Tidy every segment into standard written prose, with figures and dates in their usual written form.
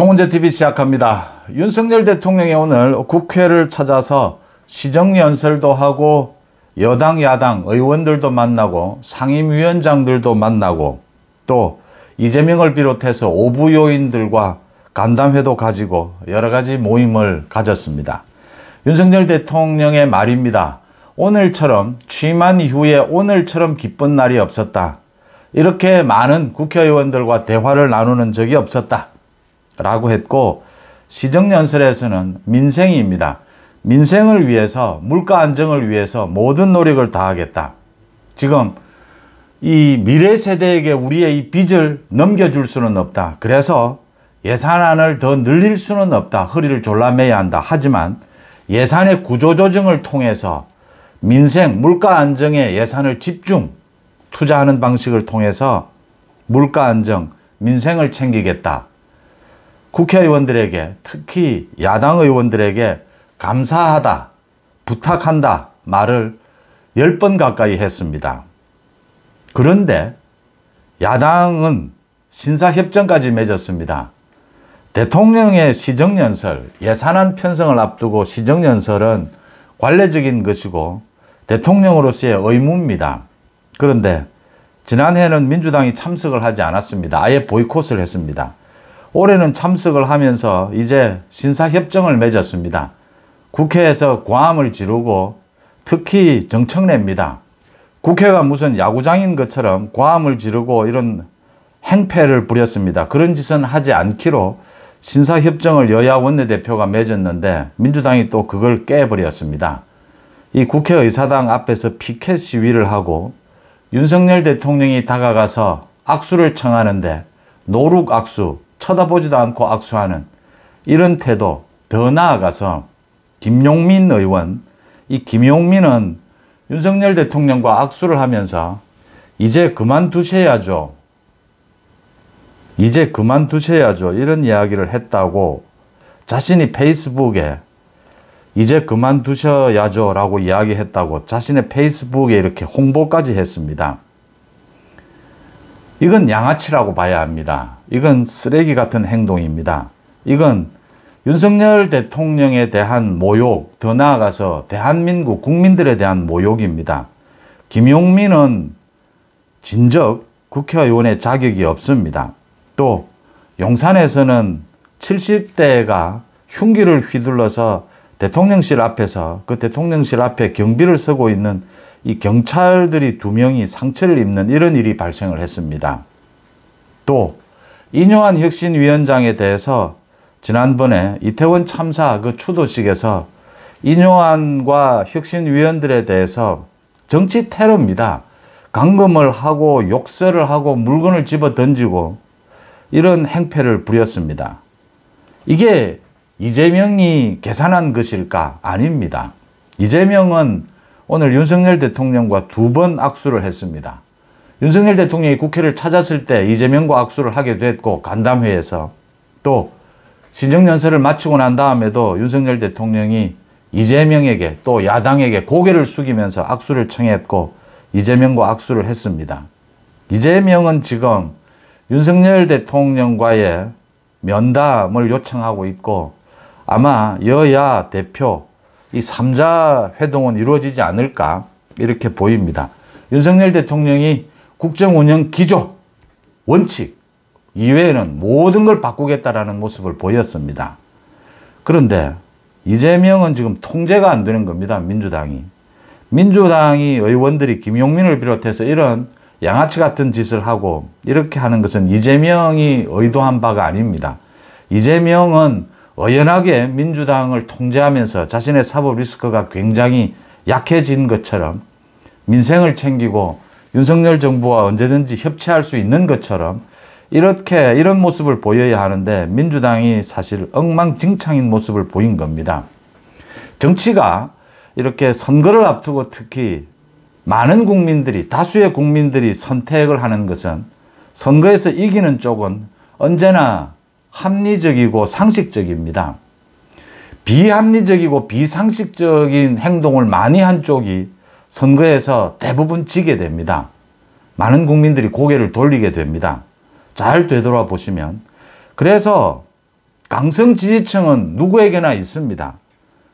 송은재TV 시작합니다. 윤석열 대통령이 오늘 국회를 찾아서 시정연설도 하고 여당 야당 의원들도 만나고 상임위원장들도 만나고 또 이재명을 비롯해서 오부 요인들과 간담회도 가지고 여러 가지 모임을 가졌습니다. 윤석열 대통령의 말입니다. 오늘처럼 취임한 이후에 오늘처럼 기쁜 날이 없었다. 이렇게 많은 국회의원들과 대화를 나누는 적이 없었다. 라고 했고, 시정연설에서는 민생입니다. 민생을 위해서, 물가 안정을 위해서 모든 노력을 다하겠다. 지금 이 미래 세대에게 우리의 이 빚을 넘겨줄 수는 없다. 그래서 예산안을 더 늘릴 수는 없다. 허리를 졸라매야 한다. 하지만 예산의 구조조정을 통해서 민생, 물가 안정에 예산을 집중 투자하는 방식을 통해서 물가 안정, 민생을 챙기겠다. 국회의원들에게, 특히 야당 의원들에게 감사하다, 부탁한다 말을 10번 가까이 했습니다. 그런데 야당은 신사협정까지 맺었습니다. 대통령의 시정연설, 예산안 편성을 앞두고 시정연설은 관례적인 것이고 대통령으로서의 의무입니다. 그런데 지난해는 민주당이 참석을 하지 않았습니다. 아예 보이콧을 했습니다. 올해는 참석을 하면서 이제 신사협정을 맺었습니다. 국회에서 고함을 지르고 특히 정청래입니다. 국회가 무슨 야구장인 것처럼 고함을 지르고 이런 행패를 부렸습니다. 그런 짓은 하지 않기로 신사협정을 여야 원내대표가 맺었는데 민주당이 또 그걸 깨버렸습니다. 이 국회의사당 앞에서 피켓 시위를 하고 윤석열 대통령이 다가가서 악수를 청하는데 노룩 악수, 쳐다보지도 않고 악수하는 이런 태도, 더 나아가서 김용민 의원, 이 김용민은 윤석열 대통령과 악수를 하면서 이제 그만두셔야죠. 이제 그만두셔야죠. 이런 이야기를 했다고 자신이 페이스북에 이제 그만두셔야죠 라고 이야기했다고 자신의 페이스북에 이렇게 홍보까지 했습니다. 이건 양아치라고 봐야 합니다. 이건 쓰레기 같은 행동입니다. 이건 윤석열 대통령에 대한 모욕, 더 나아가서 대한민국 국민들에 대한 모욕입니다. 김용민은 진적 국회의원의 자격이 없습니다. 또 용산에서는 70대가 흉기를 휘둘러서 대통령실 앞에서 그 대통령실 앞에 경비를 서고 있는 이 경찰들이 2명이 상처를 입는 이런 일이 발생을 했습니다. 또 인요한 혁신위원장에 대해서 지난번에 이태원 참사 그 추도식에서 인요한과 혁신위원들에 대해서 정치 테러입니다. 감금을 하고 욕설을 하고 물건을 집어 던지고 이런 행패를 부렸습니다. 이게 이재명이 계산한 것일까? 아닙니다. 이재명은 오늘 윤석열 대통령과 2번 악수를 했습니다. 윤석열 대통령이 국회를 찾았을 때 이재명과 악수를 하게 됐고 간담회에서 또 시정연설을 마치고 난 다음에도 윤석열 대통령이 이재명에게 또 야당에게 고개를 숙이면서 악수를 청했고 이재명과 악수를 했습니다. 이재명은 지금 윤석열 대통령과의 면담을 요청하고 있고 아마 여야 대표 이 3자 회동은 이루어지지 않을까 이렇게 보입니다. 윤석열 대통령이 국정운영 기조, 원칙 이외에는 모든 걸 바꾸겠다라는 모습을 보였습니다. 그런데 이재명은 지금 통제가 안 되는 겁니다. 민주당이 의원들이 김용민을 비롯해서 이런 양아치 같은 짓을 하고 이렇게 하는 것은 이재명이 의도한 바가 아닙니다. 이재명은 의연하게 민주당을 통제하면서 자신의 사법 리스크가 굉장히 약해진 것처럼 민생을 챙기고 윤석열 정부와 언제든지 협치할 수 있는 것처럼 이런 모습을 보여야 하는데 민주당이 사실 엉망진창인 모습을 보인 겁니다. 정치가 이렇게 선거를 앞두고 특히 많은 국민들이, 다수의 국민들이 선택을 하는 것은 선거에서 이기는 쪽은 언제나 합리적이고 상식적입니다. 비합리적이고 비상식적인 행동을 많이 한 쪽이 선거에서 대부분 지게 됩니다. 많은 국민들이 고개를 돌리게 됩니다. 잘 되돌아 보시면. 그래서 강성 지지층은 누구에게나 있습니다.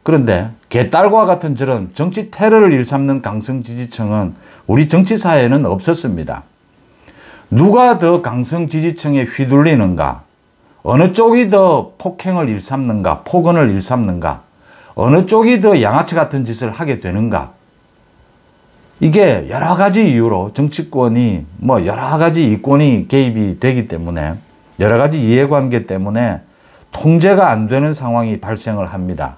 그런데 개딸과 같은 저런 정치 테러를 일삼는 강성 지지층은 우리 정치사에는 없었습니다. 누가 더 강성 지지층에 휘둘리는가? 어느 쪽이 더 폭행을 일삼는가? 폭언을 일삼는가? 어느 쪽이 더 양아치 같은 짓을 하게 되는가? 이게 여러 가지 이유로 정치권이 여러 가지 이권이 개입이 되기 때문에 여러 가지 이해관계 때문에 통제가 안 되는 상황이 발생을 합니다.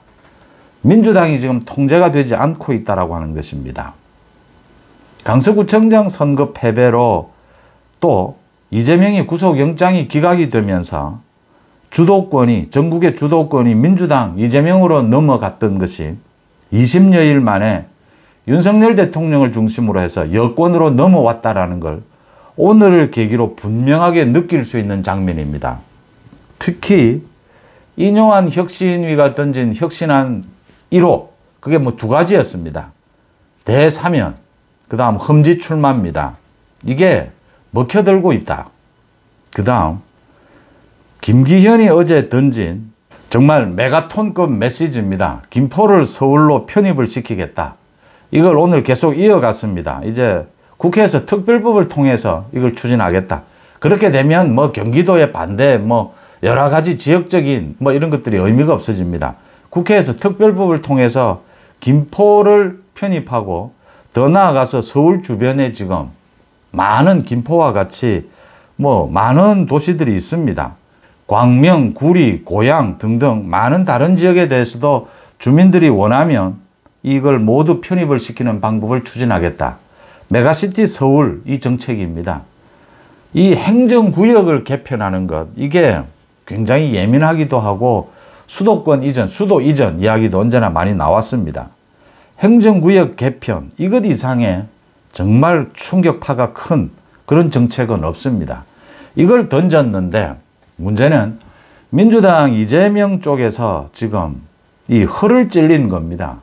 민주당이 지금 통제가 되지 않고 있다라고 하는 것입니다. 강서구청장 선거 패배로 또 이재명의 구속영장이 기각이 되면서 주도권이, 전국의 주도권이 민주당 이재명으로 넘어갔던 것이 20여일 만에 윤석열 대통령을 중심으로 해서 여권으로 넘어왔다라는 걸 오늘을 계기로 분명하게 느낄 수 있는 장면입니다. 특히 인요한 혁신위가 던진 혁신안 1호, 그게 두 가지였습니다. 대사면, 그 다음 험지 출마입니다. 이게 먹혀들고 있다. 그 다음 김기현이 어제 던진 정말 메가톤급 메시지입니다. 김포를 서울로 편입을 시키겠다. 이걸 오늘 계속 이어갔습니다. 이제 국회에서 특별법을 통해서 이걸 추진하겠다. 그렇게 되면 경기도의 반대, 여러 가지 지역적인 이런 것들이 의미가 없어집니다. 국회에서 특별법을 통해서 김포를 편입하고 더 나아가서 서울 주변에 지금 많은 김포와 같이 많은 도시들이 있습니다. 광명, 구리, 고양 등등 많은 다른 지역에 대해서도 주민들이 원하면 이걸 모두 편입을 시키는 방법을 추진하겠다. 메가시티 서울 이 정책입니다. 이 행정구역을 개편하는 것, 이게 굉장히 예민하기도 하고 수도권 이전, 수도 이전 이야기도 언제나 많이 나왔습니다. 행정구역 개편, 이것 이상의 정말 충격파가 큰 그런 정책은 없습니다. 이걸 던졌는데 문제는 민주당 이재명 쪽에서 지금 이 허를 찔린 겁니다.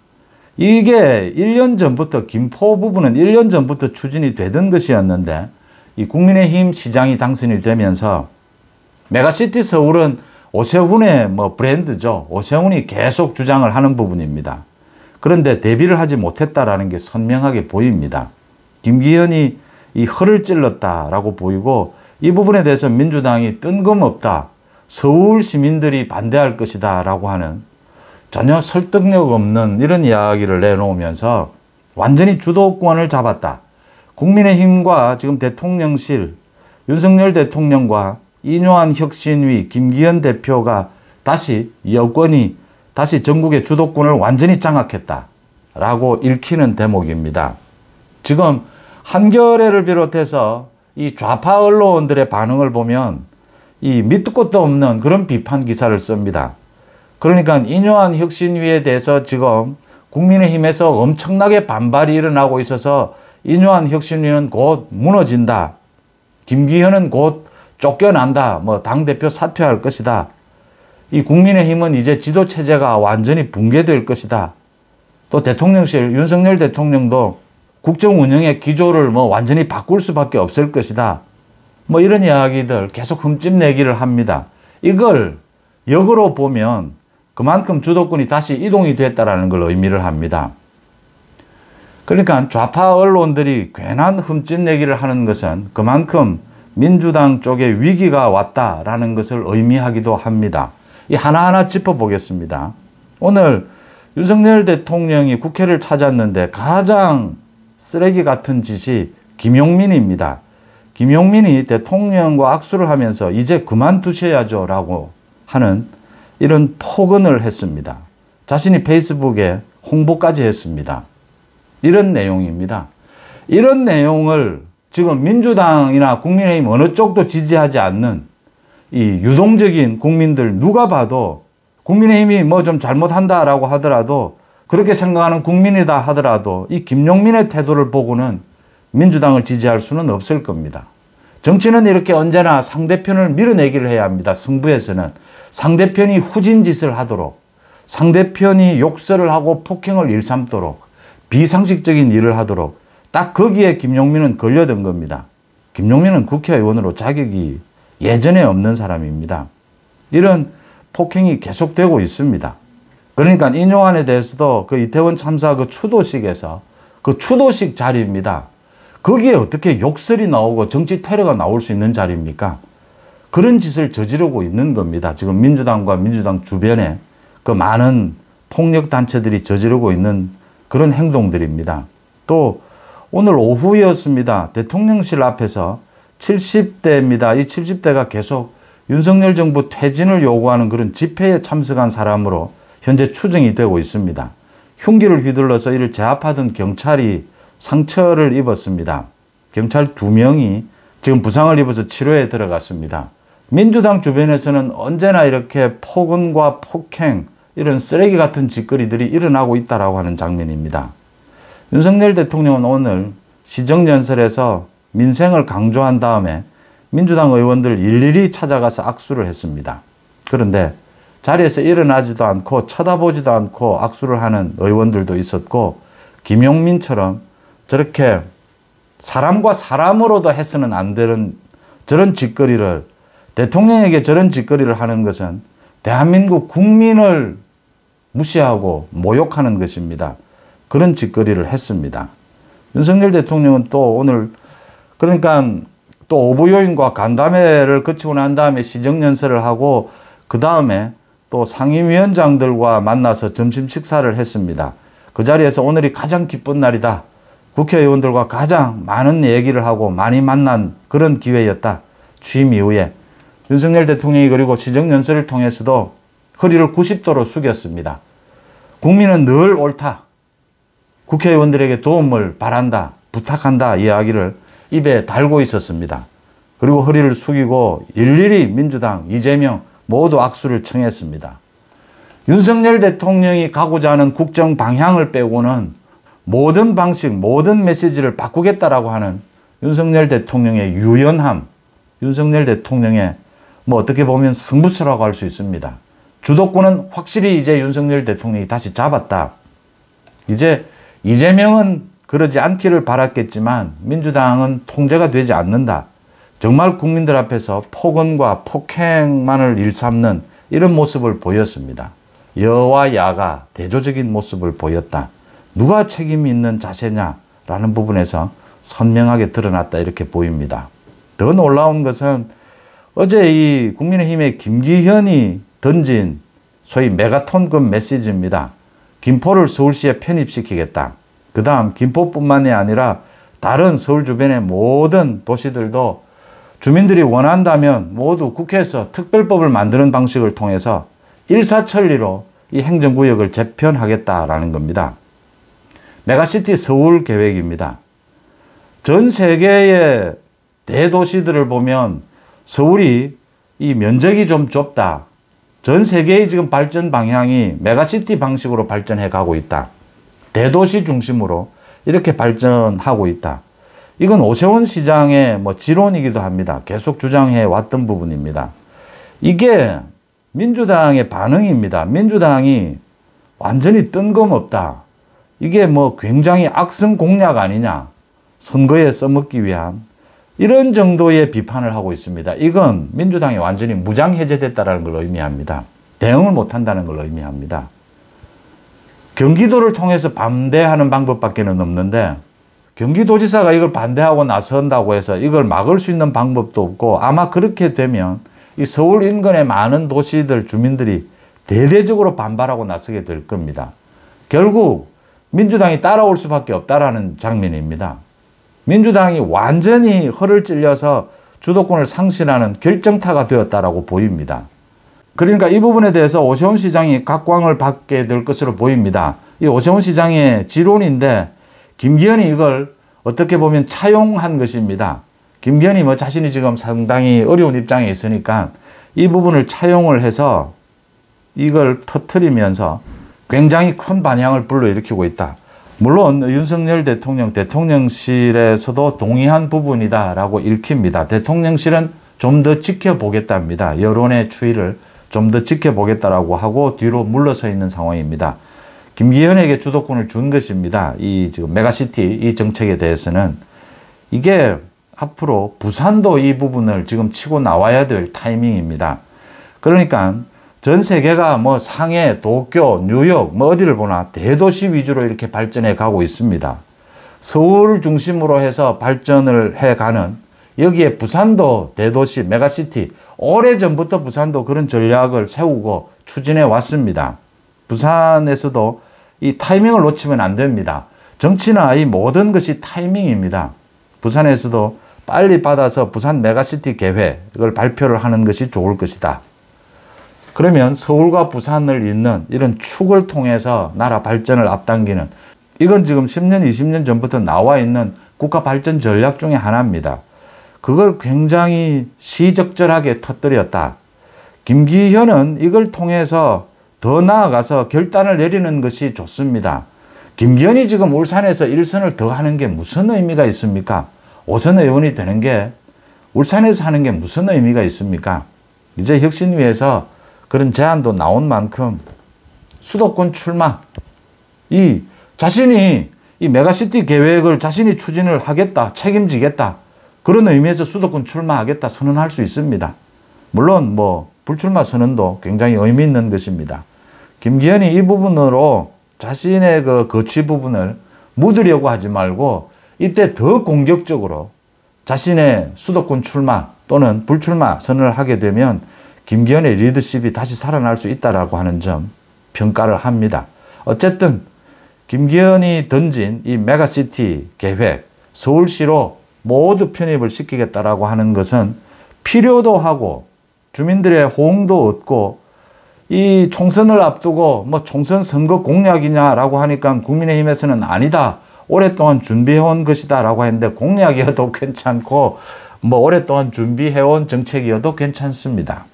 이게 1년 전부터 김포 부분은 1년 전부터 추진이 되던 것이었는데 이 국민의힘 시장이 당선이 되면서 메가시티 서울은 오세훈의 브랜드죠. 오세훈이 계속 주장을 하는 부분입니다. 그런데 대비를 하지 못했다라는 게 선명하게 보입니다. 김기현이 이 허를 찔렀다라고 보이고 이 부분에 대해서 민주당이 뜬금없다. 서울 시민들이 반대할 것이다 라고 하는 전혀 설득력 없는 이런 이야기를 내놓으면서 완전히 주도권을 잡았다. 국민의힘과 지금 대통령실, 윤석열 대통령과 인요한 혁신위, 김기현 대표가 다시 여권이 다시 전국의 주도권을 완전히 장악했다라고 읽히는 대목입니다. 지금 한겨레를 비롯해서 이 좌파 언론들의 반응을 보면 이 밑도 끝도 없는 그런 비판 기사를 씁니다. 그러니까 인요한 혁신위에 대해서 지금 국민의힘에서 엄청나게 반발이 일어나고 있어서 인요한 혁신위는 곧 무너진다. 김기현은 곧 쫓겨난다. 당대표 사퇴할 것이다. 이 국민의힘은 이제 지도체제가 완전히 붕괴될 것이다. 또 대통령실 윤석열 대통령도 국정 운영의 기조를 완전히 바꿀 수밖에 없을 것이다. 이런 이야기들 계속 흠집내기를 합니다. 이걸 역으로 보면 그만큼 주도권이 다시 이동이 됐다라는 걸 의미를 합니다. 그러니까 좌파 언론들이 괜한 흠집내기를 하는 것은 그만큼 민주당 쪽에 위기가 왔다라는 것을 의미하기도 합니다. 이 하나하나 짚어보겠습니다. 오늘 윤석열 대통령이 국회를 찾았는데 가장 쓰레기 같은 짓이 김용민입니다. 김용민이 대통령과 악수를 하면서 이제 그만두셔야죠 라고 하는 이런 폭언을 했습니다. 자신이 페이스북에 홍보까지 했습니다. 이런 내용입니다. 이런 내용을 지금 민주당이나 국민의힘 어느 쪽도 지지하지 않는 이 유동적인 국민들 누가 봐도 국민의힘이 좀 잘못한다라고 하더라도 그렇게 생각하는 국민이다 하더라도 이 김용민의 태도를 보고는 민주당을 지지할 수는 없을 겁니다. 정치는 이렇게 언제나 상대편을 밀어내기를 해야 합니다. 승부에서는 상대편이 후진짓을 하도록 상대편이 욕설을 하고 폭행을 일삼도록 비상식적인 일을 하도록 딱 거기에 김용민은 걸려든 겁니다. 김용민은 국회의원으로 자격이 예전에 없는 사람입니다. 이런 폭행이 계속되고 있습니다. 그러니까 인용안에 대해서도 그 이태원 참사 그 추도식에서 그 추도식 자리입니다. 거기에 어떻게 욕설이 나오고 정치 테러가 나올 수 있는 자리입니까? 그런 짓을 저지르고 있는 겁니다. 지금 민주당과 민주당 주변에 그 많은 폭력단체들이 저지르고 있는 그런 행동들입니다. 또 오늘 오후였습니다. 대통령실 앞에서 70대입니다. 이 70대가 계속 윤석열 정부 퇴진을 요구하는 그런 집회에 참석한 사람으로 현재 추정이 되고 있습니다. 흉기를 휘둘러서 이를 제압하던 경찰이 상처를 입었습니다. 경찰 2명이 지금 부상을 입어서 치료에 들어갔습니다. 민주당 주변에서는 언제나 이렇게 폭언과 폭행, 이런 쓰레기 같은 짓거리들이 일어나고 있다라고 하는 장면입니다. 윤석열 대통령은 오늘 시정연설에서 민생을 강조한 다음에 민주당 의원들 일일이 찾아가서 악수를 했습니다. 그런데 자리에서 일어나지도 않고 쳐다보지도 않고 악수를 하는 의원들도 있었고, 김용민처럼 저렇게 사람과 사람으로도 해서는 안 되는 저런 짓거리를, 대통령에게 저런 짓거리를 하는 것은 대한민국 국민을 무시하고 모욕하는 것입니다. 그런 짓거리를 했습니다. 윤석열 대통령은 또 오늘 그러니까 또 오부요인과 간담회를 거치고 난 다음에 시정연설을 하고 그 다음에 또 상임위원장들과 만나서 점심 식사를 했습니다. 그 자리에서 오늘이 가장 기쁜 날이다. 국회의원들과 가장 많은 얘기를 하고 많이 만난 그런 기회였다. 취임 이후에 윤석열 대통령이 그리고 시정연설을 통해서도 허리를 90도로 숙였습니다. 국민은 늘 옳다. 국회의원들에게 도움을 바란다. 부탁한다. 이야기를 입에 달고 있었습니다. 그리고 허리를 숙이고 일일이 민주당, 이재명 모두 악수를 청했습니다. 윤석열 대통령이 가고자 하는 국정 방향을 빼고는 모든 방식, 모든 메시지를 바꾸겠다라고 하는 윤석열 대통령의 유연함, 윤석열 대통령의 어떻게 보면 승부수라고 할 수 있습니다. 주도권은 확실히 이제 윤석열 대통령이 다시 잡았다. 이제 이재명은 그러지 않기를 바랐겠지만 민주당은 통제가 되지 않는다. 정말 국민들 앞에서 폭언과 폭행만을 일삼는 이런 모습을 보였습니다. 여와 야가 대조적인 모습을 보였다. 누가 책임이 있는 자세냐라는 부분에서 선명하게 드러났다 이렇게 보입니다. 더 놀라운 것은 어제 이 국민의힘의 김기현이 던진 소위 메가톤급 메시지입니다. 김포를 서울시에 편입시키겠다. 그 다음 김포뿐만이 아니라 다른 서울 주변의 모든 도시들도 주민들이 원한다면 모두 국회에서 특별법을 만드는 방식을 통해서 일사천리로 이 행정구역을 재편하겠다라는 겁니다. 메가시티 서울 계획입니다. 전 세계의 대도시들을 보면 서울이 이 면적이 좀 좁다. 전 세계의 지금 발전 방향이 메가시티 방식으로 발전해 가고 있다. 대도시 중심으로 이렇게 발전하고 있다. 이건 오세훈 시장의 지론이기도 합니다. 계속 주장해 왔던 부분입니다. 이게 민주당의 반응입니다. 민주당이 완전히 뜬금없다. 이게 굉장히 악성 공약 아니냐. 선거에 써먹기 위한 이런 정도의 비판을 하고 있습니다. 이건 민주당이 완전히 무장해제됐다는 걸 의미합니다. 대응을 못한다는 걸 의미합니다. 경기도를 통해서 반대하는 방법밖에 없는데 경기도지사가 이걸 반대하고 나선다고 해서 이걸 막을 수 있는 방법도 없고 아마 그렇게 되면 이 서울 인근의 많은 도시들 주민들이 대대적으로 반발하고 나서게 될 겁니다. 결국 민주당이 따라올 수밖에 없다라는 장면입니다. 민주당이 완전히 허를 찔려서 주도권을 상실하는 결정타가 되었다라고 보입니다. 그러니까 이 부분에 대해서 오세훈 시장이 각광을 받게 될 것으로 보입니다. 이 오세훈 시장의 지론인데 김기현이 이걸 어떻게 보면 차용한 것입니다. 김기현이 자신이 지금 상당히 어려운 입장에 있으니까 이 부분을 차용을 해서 이걸 터뜨리면서 굉장히 큰 반향을 불러일으키고 있다. 물론 윤석열 대통령실에서도 동의한 부분이다라고 읽힙니다. 대통령실은 좀 더 지켜보겠답니다. 여론의 추이를 좀 더 지켜보겠다라고 하고 뒤로 물러서 있는 상황입니다. 김기현에게 주도권을 준 것입니다. 이 지금 메가시티 이 정책에 대해서는 이게 앞으로 부산도 이 부분을 지금 치고 나와야 될 타이밍입니다. 그러니까 전 세계가 뭐 상해, 도쿄, 뉴욕, 뭐 어디를 보나 대도시 위주로 이렇게 발전해 가고 있습니다. 서울 중심으로 해서 발전을 해가는, 여기에 부산도 대도시, 메가시티, 오래전부터 부산도 그런 전략을 세우고 추진해 왔습니다. 부산에서도 이 타이밍을 놓치면 안 됩니다. 정치나 이 모든 것이 타이밍입니다. 부산에서도 빨리 받아서 부산 메가시티 계획을 발표를 하는 것이 좋을 것이다. 그러면 서울과 부산을 잇는 이런 축을 통해서 나라 발전을 앞당기는, 이건 지금 10년, 20년 전부터 나와 있는 국가 발전 전략 중에 하나입니다. 그걸 굉장히 시적절하게 터뜨렸다. 김기현은 이걸 통해서 더 나아가서 결단을 내리는 것이 좋습니다. 김기현이 지금 울산에서 1선을 더 하는 게 무슨 의미가 있습니까? 5선 의원이 되는 게 울산에서 하는 게 무슨 의미가 있습니까? 이제 혁신위에서 그런 제안도 나온 만큼 수도권 출마, 자신이 이 메가시티 계획을 자신이 추진을 하겠다, 책임지겠다, 그런 의미에서 수도권 출마하겠다 선언할 수 있습니다. 물론 뭐 불출마 선언도 굉장히 의미 있는 것입니다. 김기현이 이 부분으로 자신의 그 거취 부분을 묻으려고 하지 말고 이때 더 공격적으로 자신의 수도권 출마 또는 불출마 선언을 하게 되면 김기현의 리더십이 다시 살아날 수 있다라고 하는 점 평가를 합니다. 어쨌든 김기현이 던진 이 메가시티 계획, 서울시로 모두 편입을 시키겠다라고 하는 것은 필요도 하고 주민들의 호응도 얻고, 이 총선을 앞두고 뭐 총선 선거 공약이냐라고 하니까 국민의힘에서는 아니다, 오랫동안 준비해온 것이다 라고 했는데, 공약이어도 괜찮고 뭐 오랫동안 준비해온 정책이어도 괜찮습니다.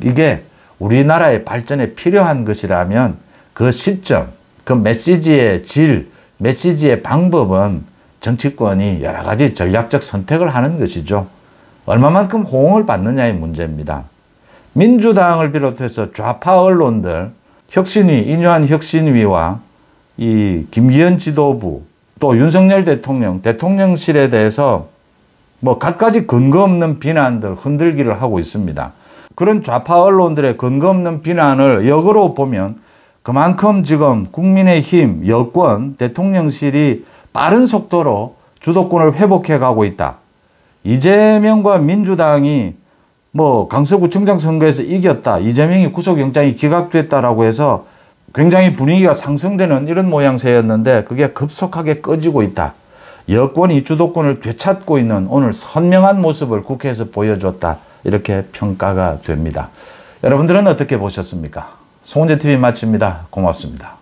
이게 우리나라의 발전에 필요한 것이라면 그 시점, 그 메시지의 질, 메시지의 방법은 정치권이 여러 가지 전략적 선택을 하는 것이죠. 얼마만큼 호응을 받느냐의 문제입니다. 민주당을 비롯해서 좌파 언론들, 혁신위, 인유한 혁신위와 이 김기현 지도부, 또 윤석열 대통령, 대통령실에 대해서 뭐 갖가지 근거 없는 비난들, 흔들기를 하고 있습니다. 그런 좌파 언론들의 근거 없는 비난을 역으로 보면 그만큼 지금 국민의힘, 여권, 대통령실이 빠른 속도로 주도권을 회복해 가고 있다. 이재명과 민주당이 뭐 강서구청장 선거에서 이겼다, 이재명이 구속영장이 기각됐다라고 해서 굉장히 분위기가 상승되는 이런 모양새였는데 그게 급속하게 꺼지고 있다. 여권이 주도권을 되찾고 있는 오늘 선명한 모습을 국회에서 보여줬다, 이렇게 평가가 됩니다. 여러분들은 어떻게 보셨습니까? 송은재TV 마칩니다. 고맙습니다.